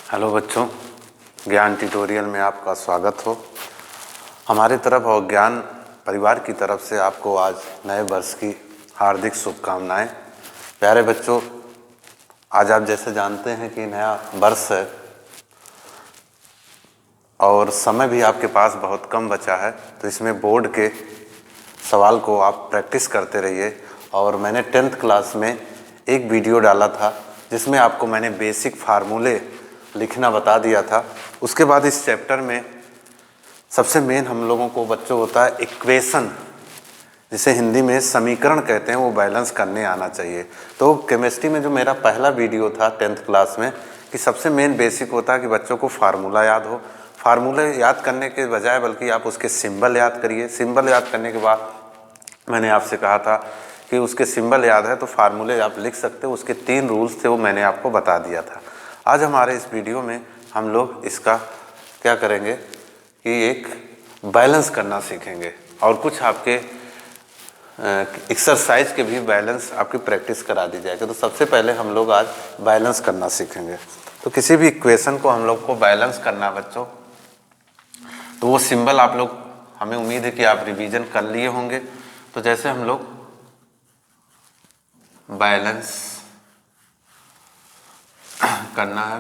Hello बच्चों, ज्ञान tutorial में आपका स्वागत हो। हमारी तरफ और ज्ञान परिवार की तरफ से आपको आज नए वर्ष की हार्दिक शुभकामनाएं। प्यारे बच्चों, आज आप जैसे जानते हैं कि नया वर्ष है और समय भी आपके पास बहुत कम बचा है, तो इसमें बोर्ड के सवाल को आप प्रैक्टिस करते रहिए। और मैंने 10th क्लास में एक वीडियो डाला था जिसमें आपको मैंने बेसिक फार्मूले लिखना बता दिया था। उसके बाद इस चैप्टर में सबसे मेन हम लोगों को बच्चों होता है इक्वेशन, जिसे हिंदी में समीकरण कहते हैं, वो बैलेंस करने आना चाहिए। तो केमिस्ट्री में जो मेरा पहला वीडियो था 10th क्लास में कि सबसे मेन बेसिक होता है कि बच्चों को फार्मूला याद हो। फार्मूले याद करने के बजाय बल्कि आप उसके सिंबल याद करिए। सिंबल याद करने के बाद मैंने आपसे कहा था कि उसके सिंबल याद है तो फार्मूले आप लिख सकते हो। उसके 3 रूल्स थे, वो मैंने आपको बता दिया था। आज हमारे इस वीडियो में हम लोग इसका क्या करेंगे कि एक बैलेंस करना सीखेंगे और कुछ आपके एक्सरसाइज के भी बैलेंस आपकी प्रैक्टिस करा दी जाएगी। तो सबसे पहले हम लोग आज बैलेंस करना सीखेंगे। तो किसी भी इक्वेशन को हम लोग को बैलेंस करना बच्चों, तो वो सिंबल आप लोग, हमें उम्मीद है कि आप रिवीजन कर लिए होंगे। तो जैसे हम लोग बैलेंस करना है,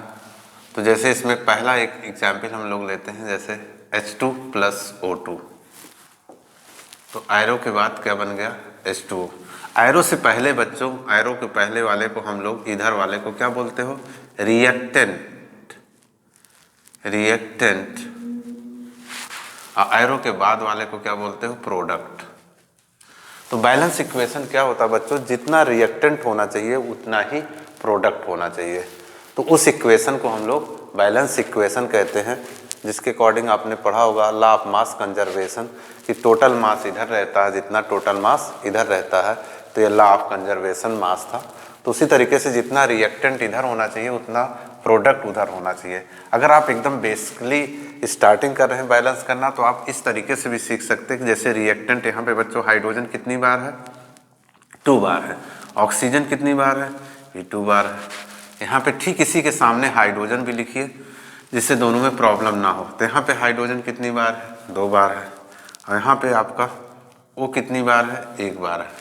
तो जैसे इसमें पहला एक एग्जाम्पल हम लोग लेते हैं, जैसे H2 + O2। तो एरो के बाद क्या बन गया? H2O। एरो से पहले बच्चों, एरो के पहले वाले को हम लोग, इधर वाले को क्या बोलते हो? रिएक्टेंट। रिएक्टेंट। और एरो के बाद वाले को क्या बोलते हो? प्रोडक्ट। तो बैलेंस इक्वेशन क्या होता है बच्चों? जितना रिएक्टेंट होना चाहिए उतना ही प्रोडक्ट होना चाहिए। तो उस इक्वेशन को हम लोग बैलेंस इक्वेशन कहते हैं, जिसके अकॉर्डिंग आपने पढ़ा होगा लॉ ऑफ मास कंजर्वेशन कि टोटल मास इधर रहता है जितना टोटल मास इधर रहता है। तो ये लॉ ऑफ कंजर्वेशन मास था। तो उसी तरीके से जितना रिएक्टेंट इधर होना चाहिए उतना प्रोडक्ट उधर होना चाहिए। अगर आप एकदम बेसिकली स्टार्टिंग कर रहे हैं बैलेंस करना, तो आप इस तरीके से भी सीख सकते हैं कि जैसे रिएक्टेंट यहाँ पे बच्चों हाइड्रोजन कितनी बार है? 2 बार है। ऑक्सीजन कितनी बार है? ये 2 बार है। यहाँ पे ठीक इसी के सामने हाइड्रोजन भी लिखिए जिससे दोनों में प्रॉब्लम ना हो। तो यहाँ पे हाइड्रोजन कितनी बार है? 2 बार है। और यहाँ पे आपका वो कितनी बार है? 1 बार है।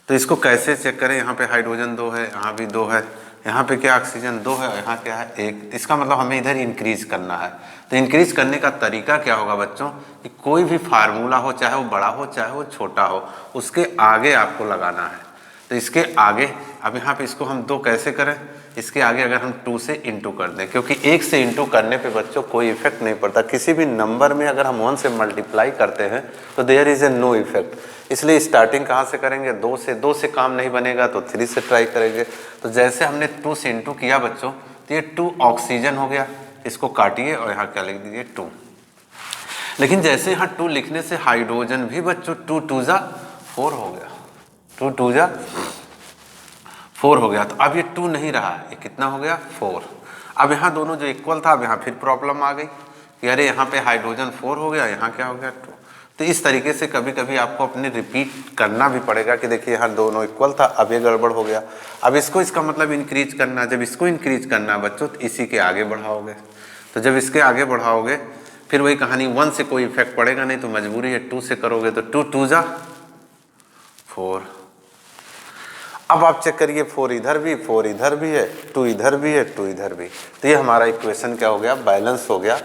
तो इसको कैसे चेक करें? यहाँ पे हाइड्रोजन 2 है, यहाँ भी 2 है, यहाँ पे क्या ऑक्सीजन 2 है, यहाँ क्या है? 1। इसका मतलब हमें इधर इंक्रीज करना है। तो इंक्रीज करने का तरीका क्या होगा बच्चों कि कोई भी फार्मूला हो, चाहे वो बड़ा हो चाहे वो छोटा हो, उसके आगे आपको लगाना है। तो इसके आगे, अब यहाँ पे इसको हम 2 कैसे करें? इसके आगे अगर हम 2 से इंटू कर दें, क्योंकि 1 से इंटू करने पे बच्चों कोई इफेक्ट नहीं पड़ता। किसी भी नंबर में अगर हम 1 से मल्टीप्लाई करते हैं तो there is a no effect. इसलिए स्टार्टिंग कहाँ से करेंगे? 2 से। 2 से काम नहीं बनेगा तो 3 से ट्राई करेंगे। तो जैसे हमने 2 से इंटू किया बच्चों, तो ये 2 ऑक्सीजन हो गया, इसको काटिए और यहाँ क्या लिख दीजिए? 2। लेकिन जैसे यहाँ 2 लिखने से हाइड्रोजन भी बच्चों 2 2 जा 4 हो गया, 2 2 जा 4 हो गया। तो अब ये 2 नहीं रहा, ये कितना हो गया? 4। अब यहाँ दोनों जो इक्वल था, अब यहाँ फिर प्रॉब्लम आ गई कि अरे यहाँ पे हाइड्रोजन 4 हो गया, यहाँ क्या हो गया? 2। तो इस तरीके से कभी कभी आपको अपने रिपीट करना भी पड़ेगा कि देखिए यहाँ दोनों इक्वल था, अब ये गड़बड़ हो गया। अब इसको, इसका मतलब इंक्रीज करना, जब इसको इंक्रीज करना बच्चों तो इसी के आगे बढ़ाओगे। तो जब इसके आगे बढ़ाओगे फिर वही कहानी, 1 से कोई इफेक्ट पड़ेगा नहीं तो मजबूरी है 2 से करोगे। तो 2 2 जा 4। अब आप चेक करिए, 4 इधर भी, 4 इधर भी है, 2 इधर भी है, 2 इधर भी। तो ये हमारा इक्वेशन क्या हो गया? बैलेंस हो गया।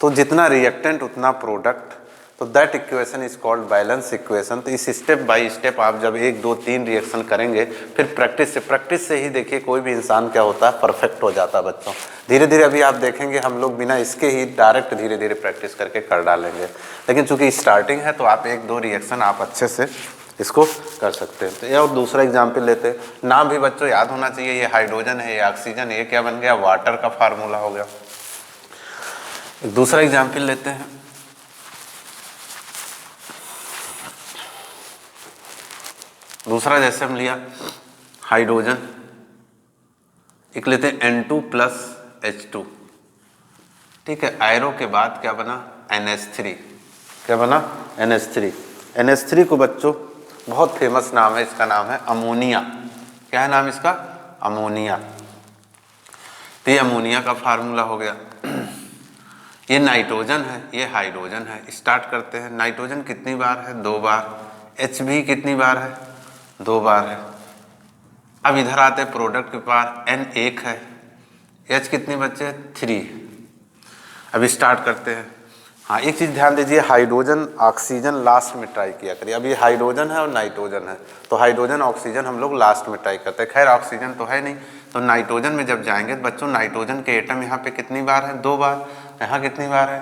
तो जितना रिएक्टेंट उतना प्रोडक्ट, तो that equation is called balance equation. तो इस स्टेप बाय स्टेप आप जब 1 2 3 रिएक्शन करेंगे, फिर प्रैक्टिस से ही देखिए कोई भी इंसान क्या होता है? परफेक्ट हो जाता है बच्चों। धीरे धीरे अभी आप देखेंगे हम लोग बिना इसके ही डायरेक्ट धीरे धीरे प्रैक्टिस करके कर डालेंगे। लेकिन चूंकि स्टार्टिंग है तो आप 1 2 रिएक्शन आप अच्छे से इसको कर सकते हैं। तो ये और दूसरा एग्जाम्पल लेते हैं। नाम भी बच्चों याद होना चाहिए। ये हाइड्रोजन है, ये ऑक्सीजन, ये क्या बन गया? वाटर का फार्मूला हो गया। एक दूसरा एग्जाम्पल लेते हैं। दूसरा जैसे हम लिया हाइड्रोजन, एक लेते हैं N2 + H2। ठीक है। एरो के बाद क्या बना? NH3। क्या बना? NH3। NH3 को बच्चों बहुत फेमस नाम है, इसका नाम है अमोनिया। क्या है नाम इसका? अमोनिया। तो ये अमोनिया का फार्मूला हो गया। ये नाइट्रोजन है, ये हाइड्रोजन है। स्टार्ट करते हैं। नाइट्रोजन कितनी बार है? 2 बार। H भी कितनी बार है? 2 बार है। अब इधर आते हैं प्रोडक्ट के पार। N 1 है, H कितने बच्चे? 3। अब स्टार्ट करते हैं। हाँ, एक चीज़ ध्यान दीजिए, हाइड्रोजन ऑक्सीजन लास्ट में ट्राई किया करिए। अब ये हाइड्रोजन है और नाइट्रोजन है, तो हाइड्रोजन ऑक्सीजन हम लोग लास्ट में ट्राई करते हैं। खैर ऑक्सीजन तो है नहीं, तो नाइट्रोजन में जब जाएंगे तो बच्चों नाइट्रोजन के एटम यहाँ पे कितनी बार है? 2 बार। यहाँ कितनी बार है?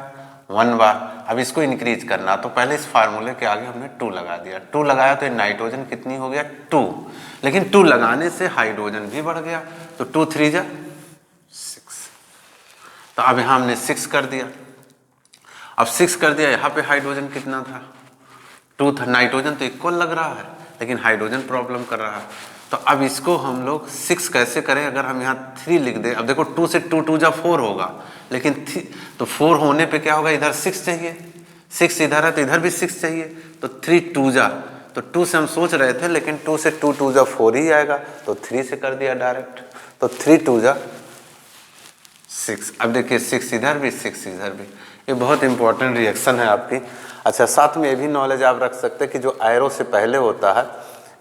1 बार। अब इसको इंक्रीज करना, तो पहले इस फार्मूले के आगे हमने 2 लगा दिया। 2 लगाया तो नाइट्रोजन कितनी हो गया? 2। लेकिन 2 लगाने से हाइड्रोजन भी बढ़ गया, तो 2 3 जा 6। तो अब यहाँ हमने 6 कर दिया। अब 6 कर दिया, यहाँ पे हाइड्रोजन कितना था? 2 था। नाइट्रोजन तो इक्वल लग रहा है, लेकिन हाइड्रोजन प्रॉब्लम कर रहा है। तो अब इसको हम लोग 6 कैसे करें? अगर हम यहाँ 3 लिख दें, अब देखो 2 से 2 2 जा 4 होगा, लेकिन तो 4 होने पे क्या होगा? इधर 6 चाहिए, 6 इधर है तो इधर भी 6 चाहिए, तो 3 2 जा, तो 2 से हम सोच रहे थे, लेकिन 2 से 2 2 जा 4 ही आएगा, तो 3 से कर दिया डायरेक्ट, तो 3 2 जा 6। अब देखिए 6 इधर भी 6 इधर भी। ये बहुत इंपॉर्टेंट रिएक्शन है आपकी। अच्छा, साथ में ये भी नॉलेज आप रख सकते हैं कि जो एरो से पहले होता है,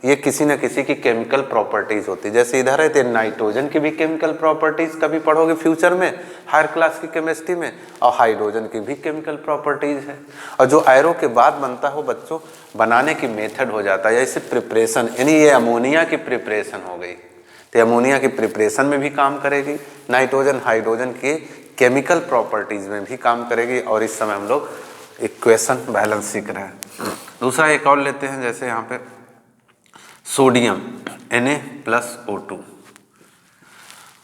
ये किसी न किसी की केमिकल प्रॉपर्टीज होती है। जैसे इधर है तो नाइट्रोजन की भी केमिकल प्रॉपर्टीज कभी पढ़ोगे फ्यूचर में हायर क्लास की केमिस्ट्री में, और हाइड्रोजन की भी केमिकल प्रॉपर्टीज है। और जो एरो के बाद बनता है वो बच्चों बनाने की मेथड हो जाता है, जैसे प्रिपरेशन, यानी ये अमोनिया की प्रिपरेशन हो गई, तो अमोनिया की प्रिपरेशन में भी काम करेगी। नाइट्रोजन हाइड्रोजन के केमिकल प्रॉपर्टीज में भी काम करेगी। और इस समय हम लोग इक्वेशन बैलेंस सीख रहे हैं। दूसरा एक और लेते हैं, जैसे यहाँ पे सोडियम Na+O2।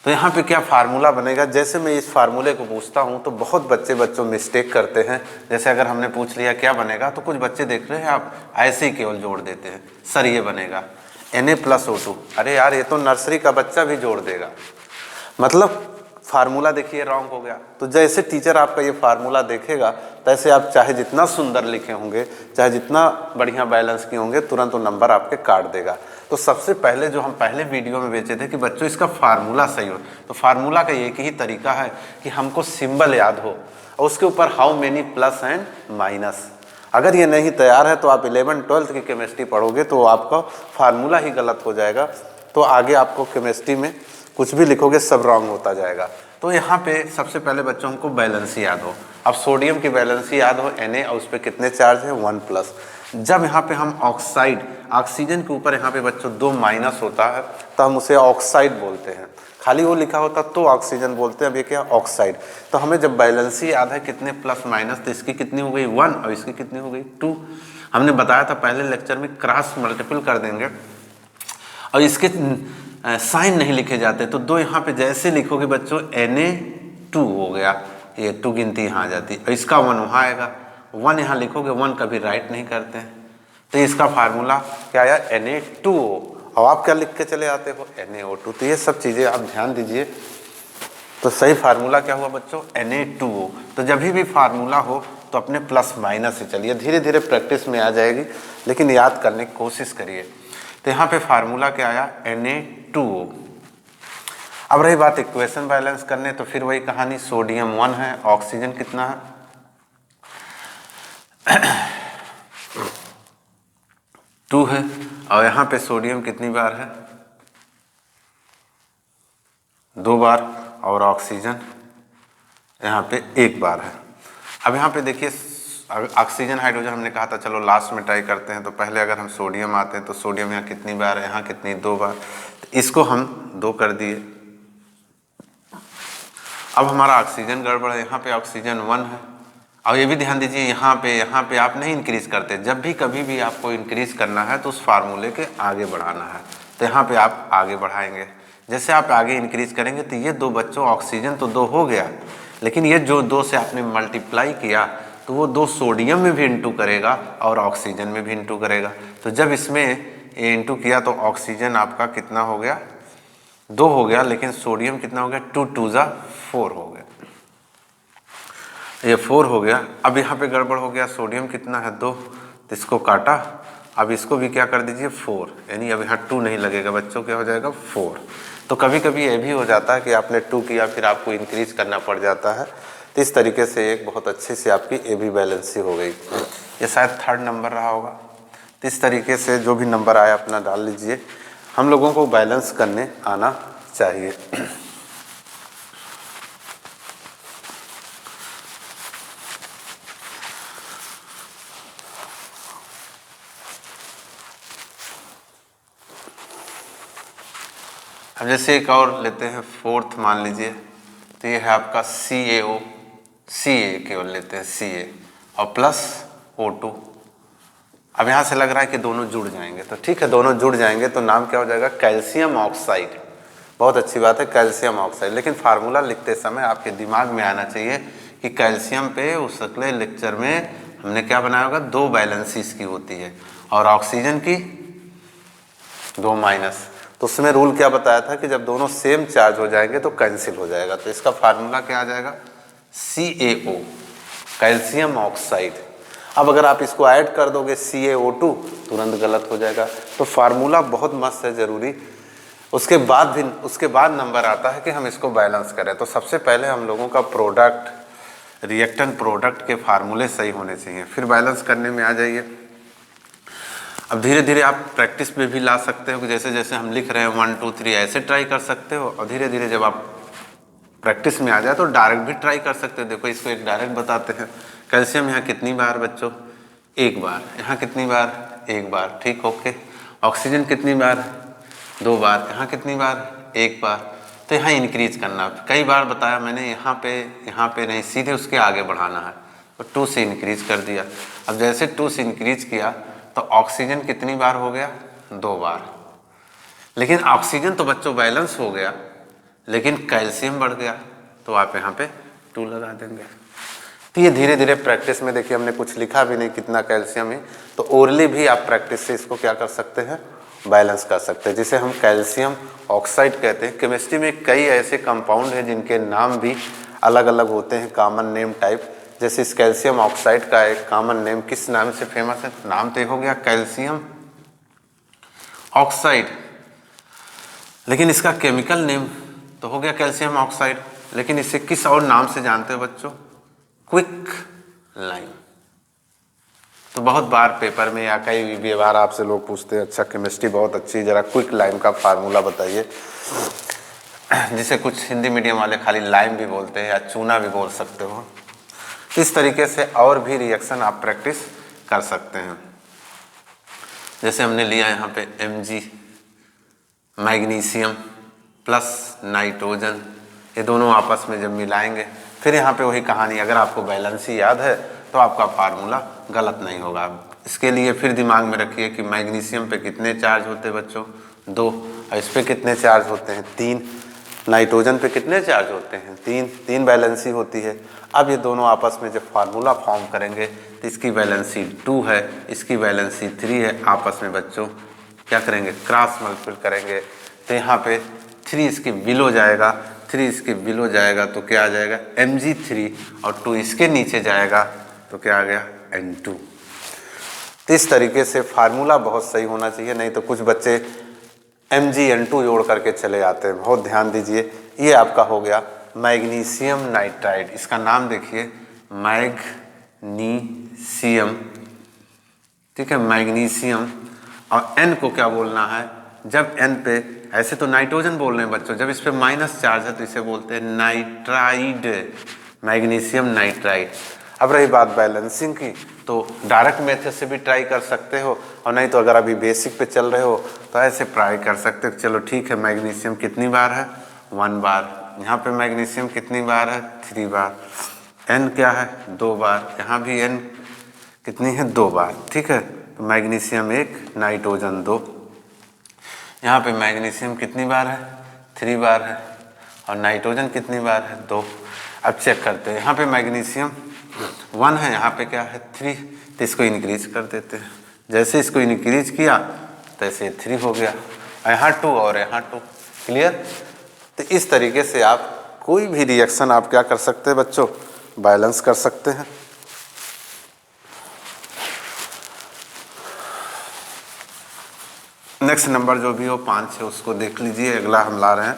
तो यहाँ पे क्या फार्मूला बनेगा? जैसे मैं इस फार्मूले को पूछता हूँ तो बहुत बच्चों मिस्टेक करते हैं। जैसे अगर हमने पूछ लिया क्या बनेगा, तो कुछ बच्चे देख रहे हैं आप ऐसे ही केवल जोड़ देते हैं, सर ये बनेगा Na+O2। अरे यार, ये तो नर्सरी का बच्चा भी जोड़ देगा, मतलब फार्मूला देखिए रॉन्ग हो गया। तो जैसे टीचर आपका ये फार्मूला देखेगा, तैसे आप चाहे जितना सुंदर लिखे होंगे, चाहे जितना बढ़िया बैलेंस किए होंगे, तुरंत वो नंबर आपके काट देगा। तो सबसे पहले जो हम पहले वीडियो में बेचे थे कि बच्चों इसका फार्मूला सही हो, तो फार्मूला का एक ही तरीका है कि हमको सिंबल याद हो और उसके ऊपर how many plus and minus. अगर ये नहीं तैयार है तो आप 11th 12th की केमिस्ट्री पढ़ोगे तो आपका फार्मूला ही गलत हो जाएगा, तो आगे आपको केमिस्ट्री में कुछ भी लिखोगे सब रॉन्ग होता जाएगा। तो यहाँ पे सबसे पहले बच्चों हमको बैलेंस याद हो। अब सोडियम की बैलेंस याद हो Na, और उस पर कितने चार्ज है? 1+। जब यहाँ पे हम ऑक्साइड, ऑक्सीजन के ऊपर यहाँ पे बच्चों 2 माइनस होता है तो हम उसे ऑक्साइड बोलते हैं। खाली वो लिखा होता तो ऑक्सीजन बोलते हैं, अब ये क्या? ऑक्साइड। तो हमें जब बैलेंस याद है कितने प्लस माइनस, तो इसकी कितनी हो गई? 1 और इसकी कितनी हो गई? 2। हमने बताया था पहले लेक्चर में क्रॉस मल्टीपल कर देंगे और इसके साइन नहीं लिखे जाते, तो 2 यहाँ पे जैसे लिखोगे बच्चों Na2 हो गया, ये 2 गिनती यहाँ आ जाती, और इसका 1 वहाँ आएगा, 1 यहाँ लिखोगे, 1 कभी राइट नहीं करते हैं, तो इसका फार्मूला क्या आया? Na2O। और आप क्या लिख के चले आते हो? NaO2। तो ये सब चीज़ें आप ध्यान दीजिए। तो सही फार्मूला क्या हुआ बच्चों? Na2O। तो जब भी फार्मूला हो तो अपने प्लस माइनस से चलिए, धीरे धीरे प्रैक्टिस में आ जाएगी, लेकिन याद करने की कोशिश करिए। तो यहाँ पे फार्मूला क्या आया? Na2O। अब रही बात इक्वेशन बैलेंस करने, तो फिर वही कहानी, सोडियम 1 है, ऑक्सीजन कितना है? 2 है, और यहाँ पे सोडियम कितनी बार है? 2 बार, और ऑक्सीजन यहाँ पे 1 बार है। अब यहाँ पे देखिए ऑक्सीजन हाइड्रोजन हमने कहा था चलो लास्ट में ट्राई करते हैं, तो पहले अगर हम सोडियम आते हैं तो सोडियम यहाँ कितनी बार है? यहाँ कितनी? 2 बार। तो इसको हम 2 कर दिए। अब हमारा ऑक्सीजन गड़बड़ है, यहाँ पे ऑक्सीजन 1 है। और ये भी ध्यान दीजिए यहाँ पे आप नहीं इंक्रीज करते, जब भी कभी भी आपको इंक्रीज करना है तो उस फार्मूले के आगे बढ़ाना है, तो यहाँ पे आप आगे बढ़ाएंगे। जैसे आप आगे इंक्रीज करेंगे तो ये 2 बच्चों ऑक्सीजन तो 2 हो गया, लेकिन ये जो 2 से आपने मल्टीप्लाई किया तो वो 2 सोडियम में भी इंटू करेगा और ऑक्सीजन में भी इंटू करेगा। तो जब इसमें ये इंटू किया तो ऑक्सीजन आपका कितना हो गया? 2 हो गया, लेकिन सोडियम कितना हो गया? 2 2 जा 4 हो गया, ये 4 हो गया। अब यहाँ पे गड़बड़ हो गया, सोडियम कितना है? 2, तो इसको काटा, अब इसको भी क्या कर दीजिए? 4, यानी अब यहाँ 2 नहीं लगेगा बच्चों, क्या हो जाएगा? 4। तो कभी कभी ये भी हो जाता है कि आपने 2 किया फिर आपको इंक्रीज करना पड़ जाता है। तो इस तरीके से एक बहुत अच्छी सी आपकी ए बी बैलेंसी हो गई। ये शायद 3rd नंबर रहा होगा। तो इस तरीके से जो भी नंबर आया अपना डाल लीजिए। हम लोगों को बैलेंस करने आना चाहिए। अब जैसे एक और लेते हैं 4th मान लीजिए, तो ये है आपका CaO, Ca केवल लेते हैं Ca और प्लस O2। अब यहाँ से लग रहा है कि दोनों जुड़ जाएंगे, तो ठीक है दोनों जुड़ जाएंगे तो नाम क्या हो जाएगा, कैल्शियम ऑक्साइड। बहुत अच्छी बात है, कैल्शियम ऑक्साइड। लेकिन फार्मूला लिखते समय आपके दिमाग में आना चाहिए कि कैल्शियम पे उस अगले लेक्चर में हमने क्या बनाया होगा, 2 बैलेंसीज की होती है और ऑक्सीजन की 2 माइनस। तो उसमें रूल क्या बताया था कि जब दोनों सेम चार्ज हो जाएंगे तो कैंसिल हो जाएगा। तो इसका फार्मूला क्या आ जाएगा, CaO, कैल्शियम ऑक्साइड। अब अगर आप इसको ऐड कर दोगे CaO2 तुरंत गलत हो जाएगा। तो फार्मूला बहुत मस्त है, जरूरी। उसके बाद नंबर आता है कि हम इसको बैलेंस करें। तो सबसे पहले हम लोगों का प्रोडक्ट, रिएक्टेंट प्रोडक्ट के फार्मूले सही होने चाहिए, फिर बैलेंस करने में आ जाइए। अब धीरे धीरे आप प्रैक्टिस में भी ला सकते हो कि जैसे जैसे हम लिख रहे हैं 1 2 3 ऐसे ट्राई कर सकते हो, और धीरे धीरे जब आप प्रैक्टिस में आ जाए तो डायरेक्ट भी ट्राई कर सकते हो। देखो इसको एक डायरेक्ट बताते हैं, कैल्शियम यहाँ कितनी बार बच्चों, 1 बार। यहाँ कितनी बार, 1 बार, ठीक, ओके। ऑक्सीजन कितनी बार, 2 बार। यहाँ कितनी बार, 1 बार। तो यहाँ इंक्रीज करना, कई बार बताया मैंने, यहाँ पे नहीं, सीधे उसके आगे बढ़ाना है। तो 2 से इंक्रीज कर दिया। अब जैसे 2 से इंक्रीज किया तो ऑक्सीजन कितनी बार हो गया, 2 बार। लेकिन ऑक्सीजन तो बच्चों बैलेंस हो गया, लेकिन कैल्शियम बढ़ गया, तो आप यहाँ पे 2 लगा देंगे। तो ये धीरे धीरे प्रैक्टिस में, देखिए हमने कुछ लिखा भी नहीं कितना कैल्शियम है, तो ओरली भी आप प्रैक्टिस से इसको क्या कर सकते हैं, बैलेंस कर सकते हैं, जिसे हम कैल्शियम ऑक्साइड कहते हैं। केमिस्ट्री में कई ऐसे कंपाउंड हैं जिनके नाम भी अलग अलग होते हैं, कॉमन नेम टाइप। जैसे इस कैल्शियम ऑक्साइड का एक कॉमन नेम किस नाम से फेमस है, नाम तो हो गया कैल्शियम ऑक्साइड, लेकिन इसका केमिकल नेम तो हो गया कैल्शियम ऑक्साइड, लेकिन इसे किस और नाम से जानते हो बच्चों, क्विक लाइम। तो बहुत बार पेपर में या कई भी बार आपसे लोग पूछते हैं, अच्छा केमिस्ट्री बहुत अच्छी, जरा क्विक लाइम का फार्मूला बताइए, जिसे कुछ हिंदी मीडियम वाले खाली लाइम भी बोलते हैं या चूना भी बोल सकते हो। इस तरीके से और भी रिएक्शन आप प्रैक्टिस कर सकते हैं। जैसे हमने लिया यहाँ पे Mg, मैग्नीशियम प्लस नाइट्रोजन, ये दोनों आपस में जब मिलाएंगे, फिर यहाँ पे वही कहानी, अगर आपको बैलेंसी याद है तो आपका फार्मूला गलत नहीं होगा। इसके लिए फिर दिमाग में रखिए कि मैग्नीशियम पे कितने चार्ज होते हैं बच्चों, 2, और इस पे कितने चार्ज होते हैं, 3। नाइट्रोजन पे कितने चार्ज होते हैं, 3 बैलेंसी होती है। अब ये दोनों आपस में जब फार्मूला फॉर्म करेंगे तो इसकी बैलेंसी 2 है, इसकी बैलेंसी 3 है, आपस में बच्चों क्या करेंगे, क्रॉस मल्टीपल करेंगे। तो यहाँ पे 3 इसके बिलो जाएगा, 3 इसके बिलो जाएगा तो क्या आ जाएगा, Mg3, और 2 इसके नीचे जाएगा तो क्या आ गया, N2। तो इस तरीके से फार्मूला बहुत सही होना चाहिए, नहीं तो कुछ बच्चे MgN2 जोड़ करके चले आते हैं। बहुत ध्यान दीजिए। ये आपका हो गया मैग्नीशियम नाइट्राइड, इसका नाम देखिए मैग्नीशियम, ठीक है, मैग्नीशियम। और N को क्या बोलना है, जब N पे, ऐसे तो नाइट्रोजन बोल रहे हैं बच्चों, जब इस पे माइनस चार्ज है तो इसे बोलते हैं नाइट्राइड, मैग्नीशियम नाइट्राइड। अब रही बात बैलेंसिंग की, तो डायरेक्ट मेथड से भी ट्राई कर सकते हो, और नहीं तो अगर अभी बेसिक पे चल रहे हो तो ऐसे ट्राई कर सकते हो। चलो ठीक है, मैग्नीशियम कितनी बार है, 1 बार। यहाँ पे मैग्नीशियम कितनी बार है, 3 बार। N क्या है, 2 बार। यहाँ भी N कितनी है, 2 बार, ठीक है। तो मैग्नीशियम 1, नाइट्रोजन 2। यहाँ पे मैग्नीशियम कितनी बार है, 3 बार है, और नाइट्रोजन कितनी बार है, 2। अब चेक करते हैं, यहाँ पे मैग्नीशियम 1 है, यहाँ पे क्या है, 3, तो इसको इंक्रीज कर देते हैं। जैसे इसको इंक्रीज किया तैसे 3 हो गया, यहाँ 2 और यहाँ 2, क्लियर। तो इस तरीके से आप कोई भी रिएक्शन आप क्या कर सकते हैं बच्चों, बैलेंस कर सकते हैं। नेक्स्ट नंबर जो भी हो 5 है उसको देख लीजिए। अगला हम ला रहे हैं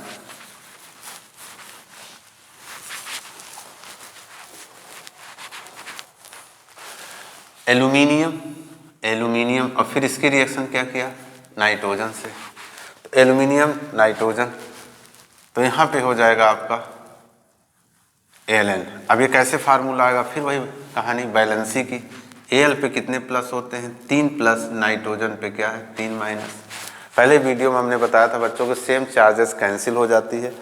एल्यूमिनियम। एल्यूमिनियम और फिर इसकी रिएक्शन क्या किया, नाइट्रोजन से। तो एल्यूमिनियम नाइट्रोजन, तो यहाँ पे हो जाएगा आपका Aln। अब ये कैसे फार्मूला आएगा, फिर वही कहानी बैलेंसी की। Al पे कितने प्लस होते हैं, 3 प्लस, नाइट्रोजन पे क्या है 3 माइनस। पहले वीडियो में हमने बताया था बच्चों को सेम चार्जेस कैंसिल हो जाती है,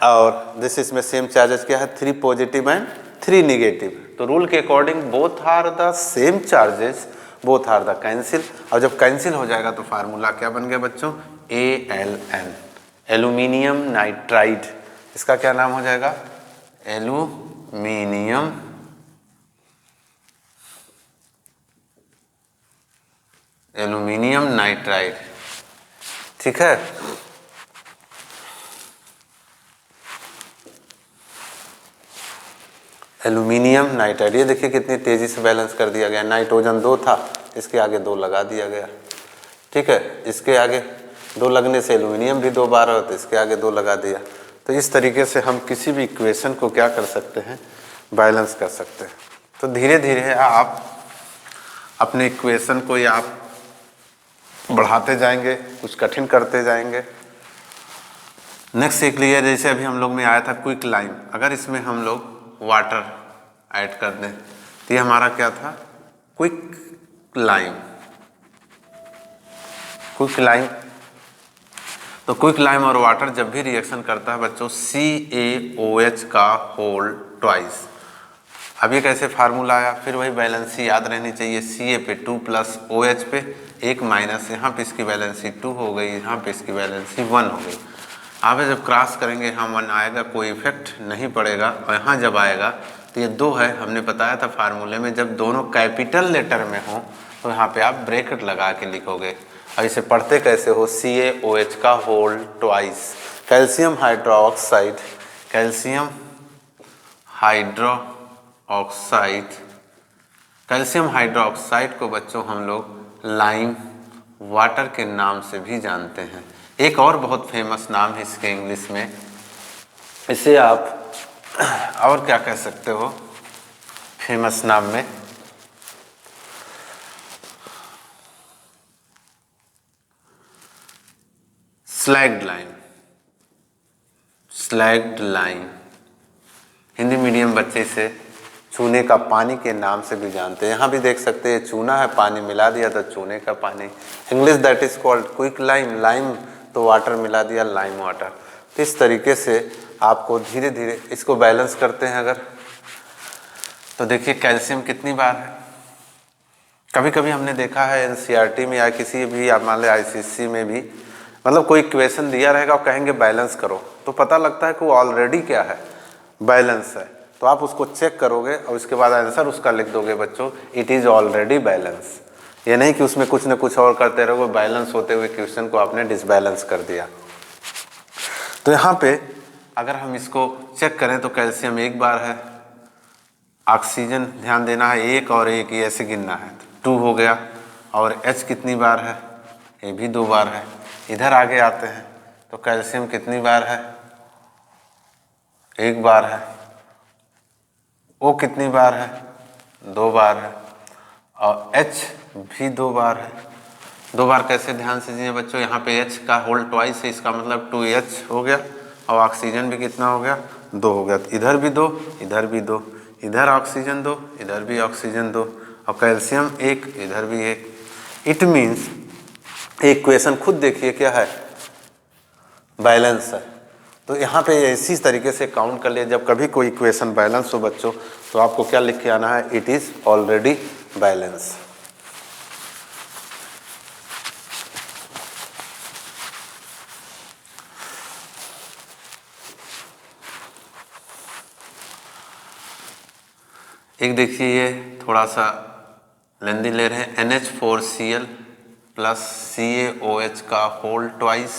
और दिस इसमें सेम चार्जेस क्या है 3 पॉजिटिव एंड 3 निगेटिव। तो रूल के according both are the same charges, both are the cancel. और जब कैंसिल हो जाएगा तो फार्मूला क्या बन गया बच्चों, Aln, एल्यूमिनियम नाइट्राइड। इसका क्या नाम हो जाएगा, एल्यूमिनियम एल्यूमिनियम नाइट्राइड। ठीक है, एल्यूमिनियम नाइट्राइड। ये देखिए कितनी तेजी से बैलेंस कर दिया गया। नाइट्रोजन 2 था, इसके आगे 2 लगा दिया गया। ठीक है, इसके आगे 2 लगने से एल्यूमिनियम भी 2 बार हो, तो इसके आगे 2 लगा दिया। तो इस तरीके से हम किसी भी इक्वेशन को क्या कर सकते हैं, बैलेंस कर सकते हैं। तो धीरे धीरे आप अपने इक्वेशन को या आप बढ़ाते जाएंगे, कुछ कठिन करते जाएंगे। नेक्स्ट एक लिया, जैसे अभी हम लोग में आया था क्विक लाइम। अगर इसमें हम लोग वाटर ऐड कर दें तो ये हमारा क्या था, क्विक लाइम। क्विक लाइम, तो क्विक लाइम और वाटर जब भी रिएक्शन करता है बच्चों, CaOH का होल ट्वाइस। अब ये कैसे फार्मूला आया, फिर वही बैलेंसी याद रहनी चाहिए। Ca पे 2 प्लस OH पे 1 माइनस, यहाँ पे इसकी बैलेंसी 2 हो गई, यहाँ पे इसकी बैलेंसी 1 हो गई। आप जब क्रॉस करेंगे यहाँ 1 आएगा, कोई इफेक्ट नहीं पड़ेगा। और यहाँ जब आएगा तो ये 2 है, हमने बताया था फार्मूले में, जब दोनों कैपिटल लेटर में हो तो यहाँ पे आप ब्रैकेट लगा के लिखोगे। और इसे पढ़ते कैसे हो, CaOH का whole twice, calcium hydroxide, calcium hydroxide. Calcium hydroxide को बच्चों हम लोग लाइम वाटर के नाम से भी जानते हैं। एक और बहुत फेमस नाम है इसके इंग्लिश में, इसे आप और क्या कह सकते हो फेमस नाम में, slagged lime. Slagged lime, Hindi medium बच्चे इसे चूने का पानी के नाम से भी जानते हैं। यहाँ भी देख सकते हैं चूना है, पानी मिला दिया तो चूने का पानी। English that is called quick lime, lime तो वाटर मिला दिया, लाइम वाटर। तो इस तरीके से आपको धीरे धीरे इसको बैलेंस करते हैं अगर, तो देखिए कैल्शियम कितनी बार है। कभी कभी हमने देखा है NCERT में या किसी भी मान लो ICSE में भी, मतलब कोई इक्वेशन दिया रहेगा और कहेंगे बैलेंस करो, तो पता लगता है कि वो ऑलरेडी क्या है, बैलेंस है। तो आप उसको चेक करोगे और उसके बाद आंसर उसका लिख दोगे बच्चों, इट इज़ ऑलरेडी बैलेंस। ये नहीं कि उसमें कुछ न कुछ और करते रहोगे, बैलेंस होते हुए क्वेश्चन को आपने डिसबैलेंस कर दिया। तो यहाँ पे अगर हम इसको चेक करें तो कैल्शियम 1 बार है, ऑक्सीजन ध्यान देना है 1 और 1 ये ऐसे गिनना है, 2 हो गया। और H कितनी बार है, ये भी 2 बार है। इधर आगे आते हैं तो कैल्शियम कितनी बार है, 1 बार है। O कितनी बार है, 2 बार है। और H भी 2 बार है। 2 बार कैसे, ध्यान से दीजिए बच्चों, यहाँ पे H का होल ट्वाइस है, इसका मतलब 2H हो गया। और ऑक्सीजन भी कितना हो गया, 2 हो गया। तो इधर भी 2, इधर भी 2, इधर ऑक्सीजन 2, इधर भी ऑक्सीजन 2, और कैल्शियम 1, इधर भी 1। इट मीन्स इक्वेशन खुद देखिए क्या है, बैलेंस है। तो यहाँ पे इसी तरीके से काउंट कर लिया, जब कभी कोई इक्वेशन बैलेंस हो बच्चों तो आपको क्या लिख के आना है, इट इज ऑलरेडी बैलेंस। एक देखिए ये थोड़ा सा लेंदी ले रहे हैं, NH4Cl प्लस CaOH का होल ट्वाइस।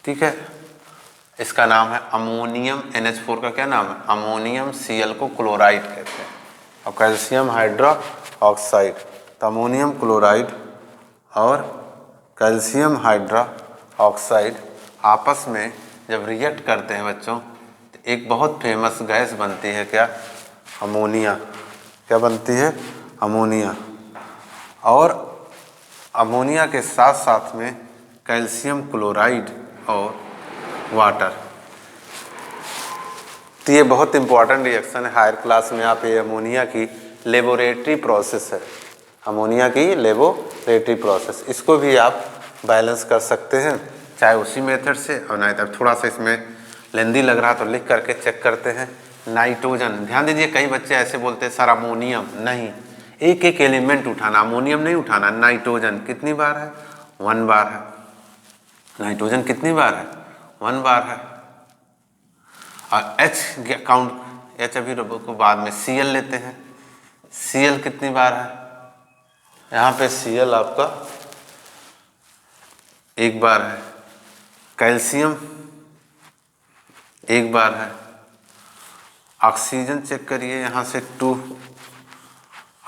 ठीक है, इसका नाम है अमोनियम। NH4 का क्या नाम है, अमोनियम। Cl को क्लोराइड कहते हैं, और कैल्शियम हाइड्रोक्साइड, तो अमोनियम क्लोराइड और कैल्शियम हाइड्रोक्साइड आपस में जब रिएक्ट करते हैं बच्चों, तो एक बहुत फेमस गैस बनती है, क्या? अमोनिया। क्या बनती है? अमोनिया। और अमोनिया के साथ साथ में कैल्शियम क्लोराइड और वाटर। तो ये बहुत इंपॉर्टेंट रिएक्शन है, हायर क्लास में आप ये अमोनिया की लेबोरेटरी प्रोसेस है, अमोनिया की लेबोरेटरी प्रोसेस, इसको भी आप बैलेंस कर सकते हैं, चाहे उसी मेथड से, और नहीं तो थोड़ा सा इसमें लेंदी लग रहा तो लिख करके चेक करते हैं। नाइट्रोजन, ध्यान दीजिए, कई बच्चे ऐसे बोलते हैं सर अमोनियम, नहीं, एक एक एलिमेंट उठाना, अमोनियम नहीं उठाना। नाइट्रोजन कितनी बार है? 1 बार है। नाइट्रोजन कितनी बार है? 1 बार है। और H काउंट, H अभी को बाद में, Cl लेते हैं, Cl कितनी बार है? यहाँ पे Cl आपका 1 बार है। कैल्शियम 1 बार है। ऑक्सीजन चेक करिए, यहाँ से 2,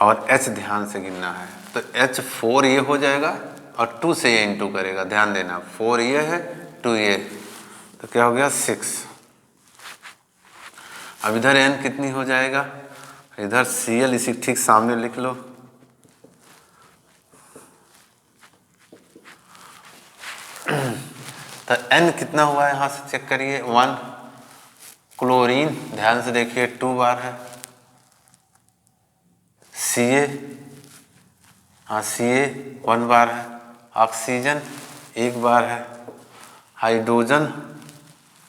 और H ध्यान से गिनना है, तो H 4 ये हो जाएगा और 2 से ये इंटू करेगा, ध्यान देना, 4 ये है, 2 ये, तो क्या हो गया? 6। अब इधर N कितनी हो जाएगा? इधर Cl इसी ठीक सामने लिख लो, तो N कितना हुआ है यहाँ से चेक करिए, 1। क्लोरीन ध्यान से देखिए 2 बार है। Ca, हाँ Ca 1 बार है। ऑक्सीजन 1 बार है। हाइड्रोजन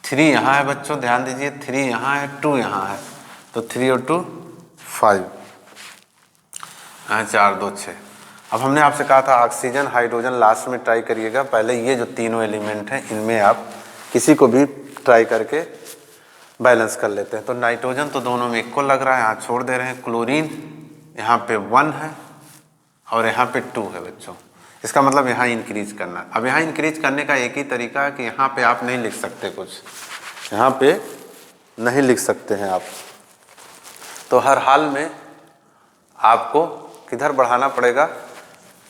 3 यहाँ है बच्चों, ध्यान दीजिए, 3 यहाँ है, 2 यहाँ है, तो 3 और 2 5, 4 2 6। अब हमने आपसे कहा था ऑक्सीजन हाइड्रोजन लास्ट में ट्राई करिएगा, पहले ये जो तीनों एलिमेंट हैं इनमें आप किसी को भी ट्राई करके बैलेंस कर लेते हैं। तो नाइट्रोजन तो दोनों में इक्वल लग रहा है, यहाँ छोड़ दे रहे हैं। क्लोरीन यहाँ पे 1 है और यहाँ पे 2 है बच्चों, इसका मतलब यहाँ इंक्रीज करना। अब यहाँ इंक्रीज करने का एक ही तरीका है कि यहाँ पे आप नहीं लिख सकते कुछ, यहाँ पे नहीं लिख सकते हैं आप, तो हर हाल में आपको किधर बढ़ाना पड़ेगा?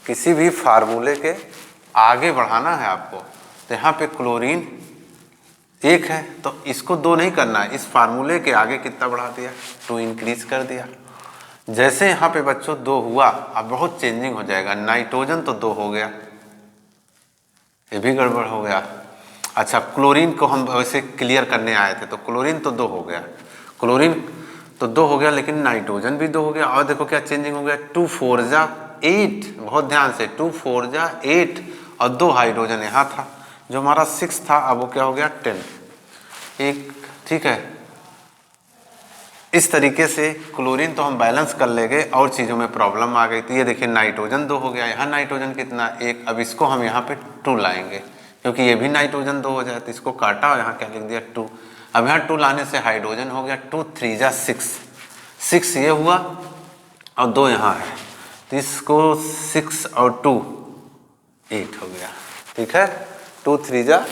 किसी भी फार्मूले के आगे बढ़ाना है आपको। तो यहाँ पे क्लोरीन 1 है, तो इसको 2 नहीं करना है, इस फार्मूले के आगे कितना बढ़ा दिया? 2 इंक्रीज कर दिया। जैसे यहाँ पे बच्चों 2 हुआ, अब बहुत चेंजिंग हो जाएगा। नाइट्रोजन तो 2 हो गया, ये भी गड़बड़ हो गया। अच्छा, क्लोरीन को हम वैसे क्लियर करने आए थे, तो क्लोरीन तो 2 हो गया, क्लोरीन तो 2 हो गया, लेकिन नाइट्रोजन भी 2 हो गया। और देखो क्या चेंजिंग हो गया, 2 4 जा 8, बहुत ध्यान से, 2 4 जा 8, और 2 हाइड्रोजन यहाँ था, जो हमारा 6 था, अब वो क्या हो गया 10, एक, ठीक है। इस तरीके से क्लोरीन तो हम बैलेंस कर लेंगे, और चीज़ों में प्रॉब्लम आ गई। तो ये देखिए नाइट्रोजन 2 हो गया, यहाँ नाइट्रोजन कितना 1, अब इसको हम यहाँ पे 2 लाएंगे, क्योंकि ये भी नाइट्रोजन 2 हो जाए, तो इसको काटा और यहाँ क्या लिख दिया 2। अब यहाँ 2 लाने से हाइड्रोजन हो गया 2 3 जा 6, 6 ये हुआ और 2 यहाँ है, तो इसको 6 और 2 8 हो गया, ठीक है। 2 3 जा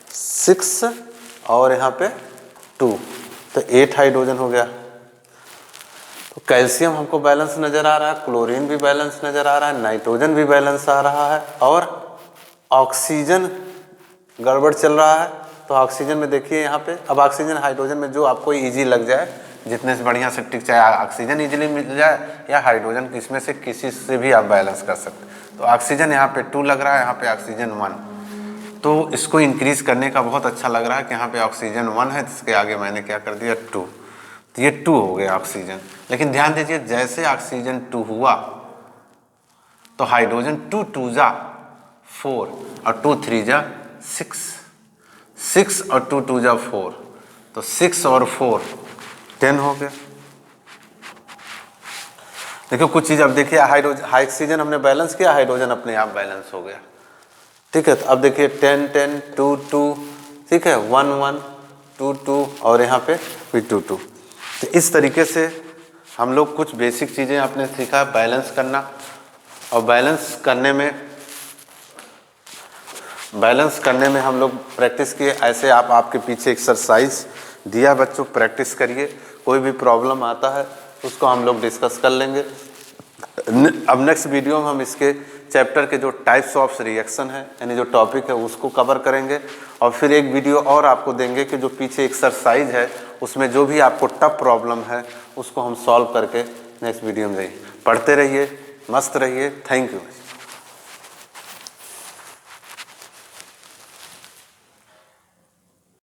6 और यहाँ पे 2, तो 8 हाइड्रोजन हो गया। तो कैल्शियम हमको बैलेंस नज़र आ रहा है, क्लोरीन भी बैलेंस नज़र आ रहा है, नाइट्रोजन भी बैलेंस आ रहा है, और ऑक्सीजन गड़बड़ चल रहा है। तो ऑक्सीजन में देखिए यहाँ पे, अब ऑक्सीजन हाइड्रोजन में जो आपको इजी लग जाए, जितने से बढ़िया से टिक, चाहे ऑक्सीजन इजीली मिल जाए या हाइड्रोजन, इसमें से किसी से भी आप बैलेंस कर सकते। तो ऑक्सीजन यहाँ पे 2 लग रहा है, यहाँ पे ऑक्सीजन 1, तो इसको इंक्रीज करने का बहुत अच्छा लग रहा है कि यहाँ पे ऑक्सीजन 1 है, इसके आगे मैंने क्या कर दिया 2, तो ये 2 हो गया ऑक्सीजन। लेकिन ध्यान दीजिए, जैसे ऑक्सीजन 2 हुआ तो हाइड्रोजन 2 2 जा 4 और 2 3 जा 6, 6 और 2 2 जा 4, तो 6 और 4 10 हो गया। देखो कुछ चीज़, अब देखिए ऑक्सीजन हमने बैलेंस किया, हाइड्रोजन अपने आप बैलेंस हो गया, ठीक है। तो अब देखिए 10 10 2 2, ठीक है, 1 1 2 2 और यहाँ पे भी 2 2। तो इस तरीके से हम लोग कुछ बेसिक चीज़ें आपने सीखा बैलेंस करना, और बैलेंस करने में हम लोग प्रैक्टिस किए। ऐसे आपके पीछे एक्सरसाइज दिया बच्चों, प्रैक्टिस करिए, कोई भी प्रॉब्लम आता है उसको हम लोग डिस्कस कर लेंगे। अब नेक्स्ट वीडियो में हम इसके चैप्टर के जो टाइप्स ऑफ रिएक्शन है यानी जो टॉपिक है उसको कवर करेंगे, और फिर एक वीडियो और आपको देंगे कि जो पीछे एक्सरसाइज है उसमें जो भी आपको टफ प्रॉब्लम है उसको हम सॉल्व करके नेक्स्ट वीडियो में देंगे। पढ़ते रहिए, मस्त रहिए। Thank you.